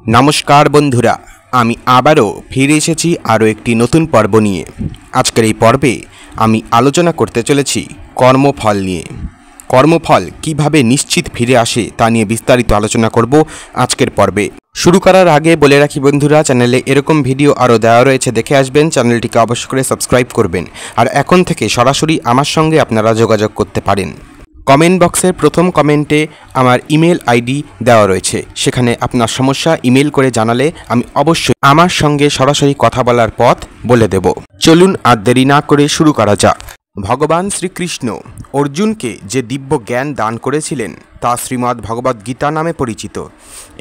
नमस्कार बंधुरा आमी आबारो फिरे एसेছি आरो एकटी नतून पर्व निये। आजकेर এই पर्वे आमी आलोचना करते चलेছি কর্মফল নিয়ে। কর্মফল কিভাবে নিশ্চিত ফিরে আসে তা নিয়ে বিস্তারিত আলোচনা করব আজকের পর্বে। শুরু করার আগে বলে রাখি বন্ধুরা, চ্যানেলে এরকম ভিডিও আরও দেওয়া রয়েছে, দেখে আসবেন। চ্যানেলটিকে অবশ্যই করে সাবস্ক্রাইব করবেন আর এখন থেকে সরাসরি আমার সঙ্গে আপনারা যোগাযোগ করতে পারেন। কমেন্ট বক্সের প্রথম কমেন্টে আমার ইমেল আইডি দেওয়া রয়েছে, সেখানে আপনার সমস্যা ইমেল করে জানালে আমি অবশ্যই আমার সঙ্গে সরাসরি কথা বলার পথ বলে দেব। চলুন আর দেরি না করে শুরু করা যাক। ভগবান শ্রীকৃষ্ণ অর্জুনকে যে দিব্য জ্ঞান দান করেছিলেন তা শ্রীমদ্ ভগবদ্ গীতা নামে পরিচিত।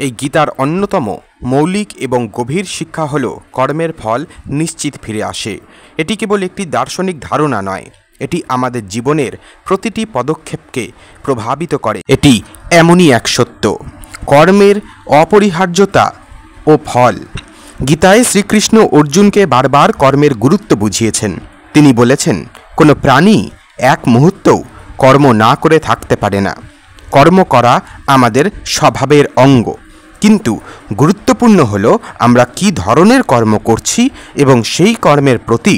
এই গীতার অন্যতম মৌলিক এবং গভীর শিক্ষা হল কর্মের ফল নিশ্চিত ফিরে আসে। এটি কেবল একটি দার্শনিক ধারণা নয়, এটি আমাদের জীবনের প্রতিটি পদক্ষেপকে প্রভাবিত করে। এটি এমনই এক সত্য, কর্মের অপরিহার্যতা ও ফল। গীতায় শ্রীকৃষ্ণ অর্জুনকে বারবার কর্মের গুরুত্ব বুঝিয়েছেন। তিনি বলেছেন, কোনো প্রাণী এক মুহূর্তও কর্ম না করে থাকতে পারে না। কর্ম করা আমাদের স্বভাবের অঙ্গ, কিন্তু গুরুত্বপূর্ণ হলো আমরা কী ধরনের কর্ম করছি এবং সেই কর্মের প্রতি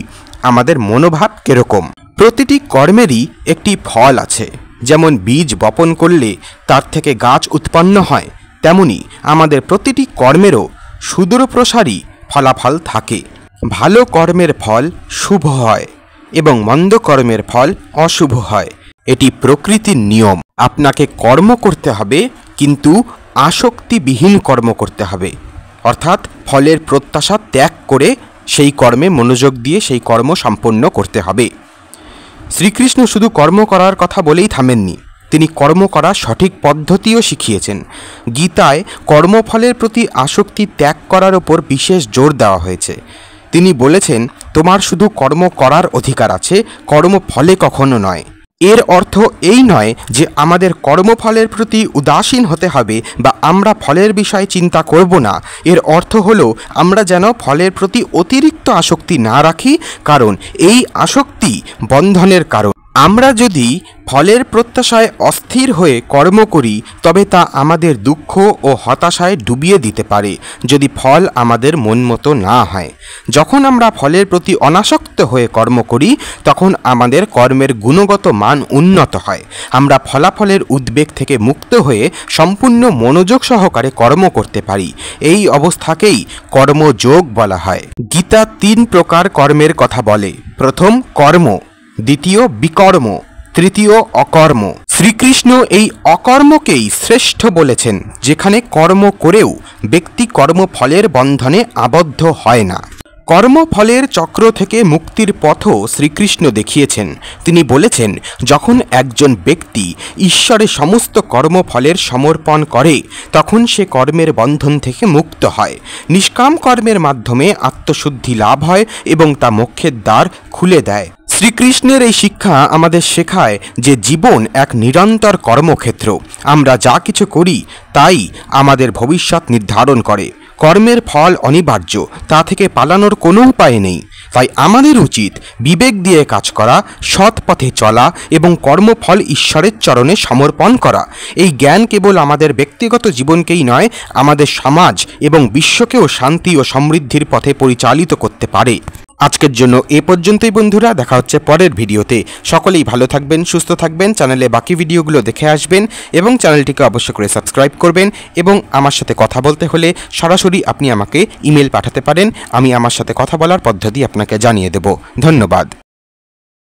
আমাদের মনোভাব কীরকম। প্রতিটি কর্মেরই একটি ফল আছে। যেমন বীজ বপন করলে তার থেকে গাছ উৎপন্ন হয়, তেমনি আমাদের প্রতিটি কর্মেরও সুদূরপ্রসারী ফলাফল থাকে। ভালো কর্মের ফল শুভ হয় এবং মন্দ কর্মের ফল অশুভ হয়। এটি প্রকৃতির নিয়ম। আপনাকে কর্ম করতে হবে, কিন্তু আসক্তিবিহীন কর্ম করতে হবে, অর্থাৎ ফলের প্রত্যাশা ত্যাগ করে সেই কর্মে মনোযোগ দিয়ে সেই কর্ম সম্পন্ন করতে হবে। শ্রীকৃষ্ণ শুধু কর্ম করার কথা বলেই থামেননি, তিনি কর্ম করার সঠিক পদ্ধতিও শিখিয়েছেন। গীতায় কর্মফলের প্রতি আসক্তি ত্যাগ করার ওপর বিশেষ জোর দেওয়া হয়েছে। তিনি বলেছেন, তোমার শুধু কর্ম করার অধিকার আছে, কর্মফলে কখনো নয়। এর অর্থ এই নয় যে আমাদের কর্মফলের প্রতি উদাসীন হতে হবে বা আমরা ফলের বিষয়ে চিন্তা করব না। এর অর্থ হলো আমরা যেন ফলের প্রতি অতিরিক্ত আসক্তি না রাখি, কারণ এই আসক্তি বন্ধনের কারণ। আমরা যদি ফলের প্রত্যাশায় অস্থির হয়ে কর্ম করি তবে তা আমাদের দুঃখ ও হতাশায় ডুবিয়ে দিতে পারে, যদি ফল আমাদের মন মতো না হয়। যখন আমরা ফলের প্রতি অনাসক্ত হয়ে কর্ম করি তখন আমাদের কর্মের গুণগত মান উন্নত হয়। আমরা ফলাফলের উদ্বেগ থেকে মুক্ত হয়ে সম্পূর্ণ মনোযোগ সহকারে কর্ম করতে পারি। এই অবস্থাকেই কর্মযোগ বলা হয়। গীতা 3 প্রকার কর্মের কথা বলে। প্রথম কর্ম, দ্বিতীয় বিকর্ম, তৃতীয় অকর্ম। শ্রীকৃষ্ণ এই অকর্মকেই শ্রেষ্ঠ বলেছেন, যেখানে কর্ম করেও ব্যক্তি কর্মফলের বন্ধনে আবদ্ধ হয় না। কর্মফলের চক্র থেকে মুক্তির পথও শ্রীকৃষ্ণ দেখিয়েছেন। তিনি বলেছেন, যখন একজন ব্যক্তি ঈশ্বরে সমস্ত কর্মফলের সমর্পণ করে তখন সে কর্মের বন্ধন থেকে মুক্ত হয়। নিষ্কাম কর্মের মাধ্যমে আত্মশুদ্ধি লাভ হয় এবং তা মোক্ষের দ্বার খুলে দেয়। শ্রীকৃষ্ণের এই শিক্ষা আমাদের শেখায় যে জীবন এক নিরন্তর কর্মক্ষেত্র। আমরা যা কিছু করি তাই আমাদের ভবিষ্যৎ নির্ধারণ করে। কর্মের ফল অনিবার্য, তা থেকে পালানোর কোনো উপায় নেই। তাই আমাদের উচিত বিবেক দিয়ে কাজ করা, সৎ পথে চলা এবং কর্মফল ঈশ্বরের চরণে সমর্পণ করা। এই জ্ঞান কেবল আমাদের ব্যক্তিগত জীবনকেই নয়, আমাদের সমাজ এবং বিশ্বকেও শান্তি ও সমৃদ্ধির পথে পরিচালিত করতে পারে। আজকের জন্য এ পর্যন্তই বন্ধুরা, দেখা হচ্ছে পরের ভিডিওতে। সকলেই ভালো থাকবেন, সুস্থ থাকবেন। চ্যানেলে বাকি ভিডিওগুলো দেখে আসবেন এবং চ্যানেলটিকে অবশ্যই করে সাবস্ক্রাইব করবেন। এবং আমার সাথে কথা বলতে হলে সরাসরি আপনি আমাকে ইমেল পাঠাতে পারেন, আমি আমার সাথে কথা বলার পদ্ধতি আপনাকে জানিয়ে দেব। ধন্যবাদ।